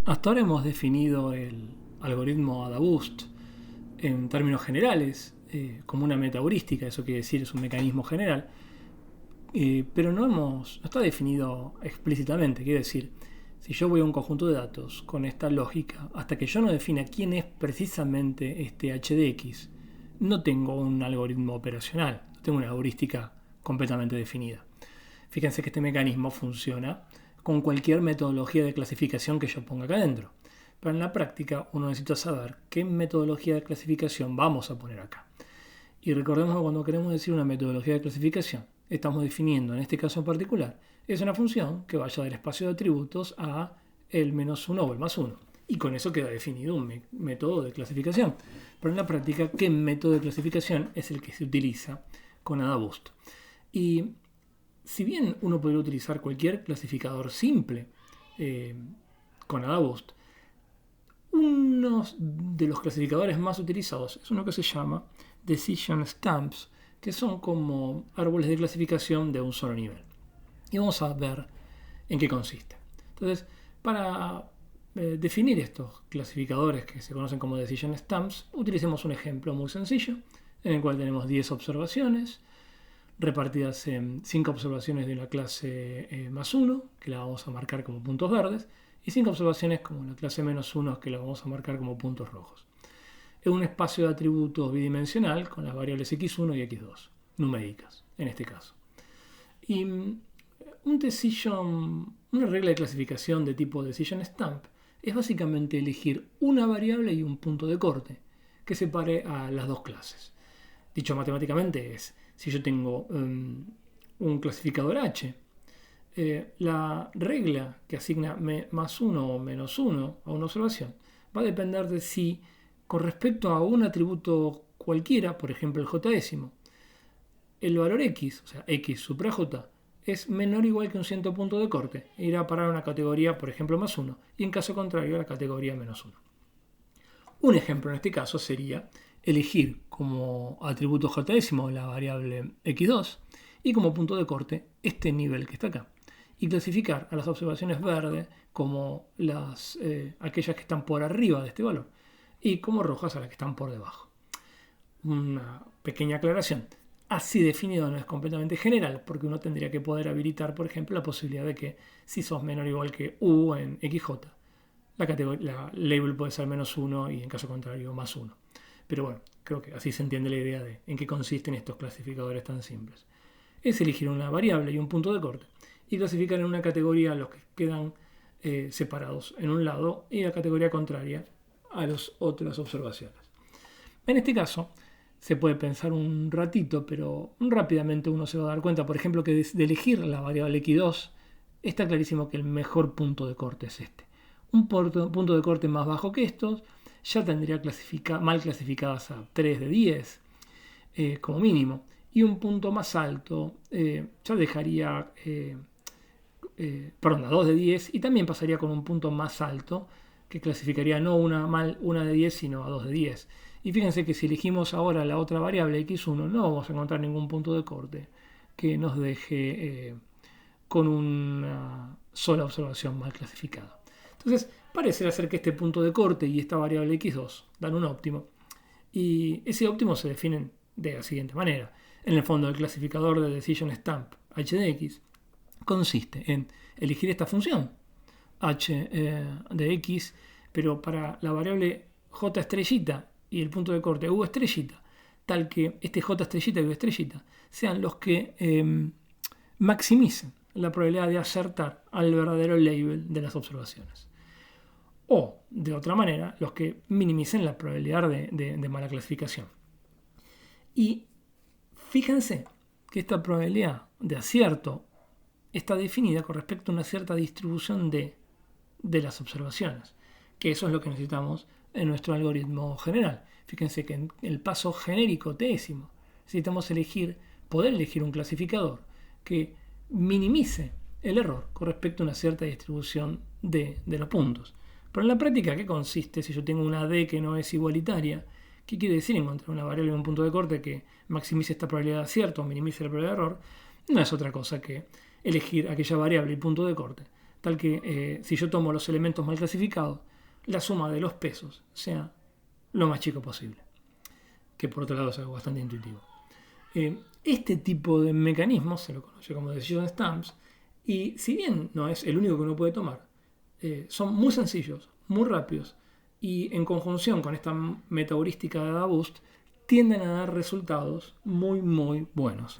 Hasta ahora hemos definido el algoritmo AdaBoost en términos generales, como una metaheurística, eso quiere decir es un mecanismo general, pero no está definido explícitamente. Quiere decir, si yo voy a un conjunto de datos con esta lógica, hasta que yo no defina quién es precisamente este h de x, no tengo un algoritmo operacional, tengo una heurística completamente definida. Fíjense que este mecanismo funciona con cualquier metodología de clasificación que yo ponga acá adentro. Pero en la práctica uno necesita saber qué metodología de clasificación vamos a poner acá. Y recordemos que cuando queremos decir una metodología de clasificación, estamos definiendo, en este caso en particular, es una función que vaya del espacio de atributos a el -1 o el +1. Y con eso queda definido un método de clasificación. Pero en la práctica, ¿qué método de clasificación es el que se utiliza con AdaBoost? Y si bien uno podría utilizar cualquier clasificador simple con AdaBoost, uno de los clasificadores más utilizados es uno que se llama Decision Stamps, que son como árboles de clasificación de un solo nivel. Y vamos a ver en qué consiste. Entonces, para definir estos clasificadores que se conocen como Decision Stamps, utilicemos un ejemplo muy sencillo, en el cual tenemos 10 observaciones, repartidas en 5 observaciones de la clase +1, que la vamos a marcar como puntos verdes, y 5 observaciones como la clase -1, que la vamos a marcar como puntos rojos. Es un espacio de atributos bidimensional con las variables x1 y x2, numéricas en este caso. Y una regla de clasificación de tipo Decision Stamp es básicamente elegir una variable y un punto de corte que separe a las dos clases. Dicho matemáticamente es, si yo tengo un clasificador H, la regla que asigna +1 o -1 a una observación va a depender de si, con respecto a un atributo cualquiera, por ejemplo el j-décimo, el valor x, o sea, x supra j, es menor o igual que un cierto punto de corte e irá a parar a una categoría, por ejemplo, +1, y en caso contrario a la categoría -1. Un ejemplo en este caso sería elegir como atributo j-décimo la variable x2 y como punto de corte este nivel que está acá. Y clasificar a las observaciones verdes como aquellas que están por arriba de este valor y como rojas a las que están por debajo. Una pequeña aclaración. Así definido no es completamente general, porque uno tendría que poder habilitar, por ejemplo, la posibilidad de que si sos menor o igual que u en xj, la label puede ser -1 y en caso contrario +1. Pero bueno, creo que así se entiende la idea de en qué consisten estos clasificadores tan simples. Es elegir una variable y un punto de corte y clasificar en una categoría a los que quedan separados en un lado y la categoría contraria a las otras observaciones. En este caso se puede pensar un ratito, pero rápidamente uno se va a dar cuenta, por ejemplo, que de elegir la variable x2 está clarísimo que el mejor punto de corte es este. Un punto de corte más bajo que estos ya tendría mal clasificadas a 3 de 10 como mínimo, y un punto más alto ya dejaría a 2 de 10 y también pasaría con un punto más alto que clasificaría no una de 10 sino a 2 de 10. Y fíjense que si elegimos ahora la otra variable x1 no vamos a encontrar ningún punto de corte que nos deje con una sola observación mal clasificada. Entonces parece ser que este punto de corte y esta variable x2 dan un óptimo, y ese óptimo se define de la siguiente manera. En el fondo, el clasificador de Decision Stamp h de x consiste en elegir esta función h de x, pero para la variable j estrellita y el punto de corte u estrellita, tal que este j estrellita y u estrellita sean los que maximicen la probabilidad de acertar al verdadero label de las observaciones. O, de otra manera, los que minimicen la probabilidad de mala clasificación. Y fíjense que esta probabilidad de acierto está definida con respecto a una cierta distribución de las observaciones, que eso es lo que necesitamos en nuestro algoritmo general. Fíjense que en el paso genérico décimo necesitamos poder elegir un clasificador que minimice el error con respecto a una cierta distribución de los puntos. Pero en la práctica, ¿qué consiste si yo tengo una D que no es igualitaria? ¿Qué quiere decir encontrar una variable en un punto de corte que maximice esta probabilidad de acierto o minimice la probabilidad de error? No es otra cosa que elegir aquella variable y punto de corte tal que si yo tomo los elementos mal clasificados, la suma de los pesos sea lo más chico posible. Que por otro lado es algo bastante intuitivo. Este tipo de mecanismos se lo conoce como decision stamps, y si bien no es el único que uno puede tomar, son muy sencillos, muy rápidos, y en conjunción con esta meta heurística de AdaBoost tienden a dar resultados muy muy buenos.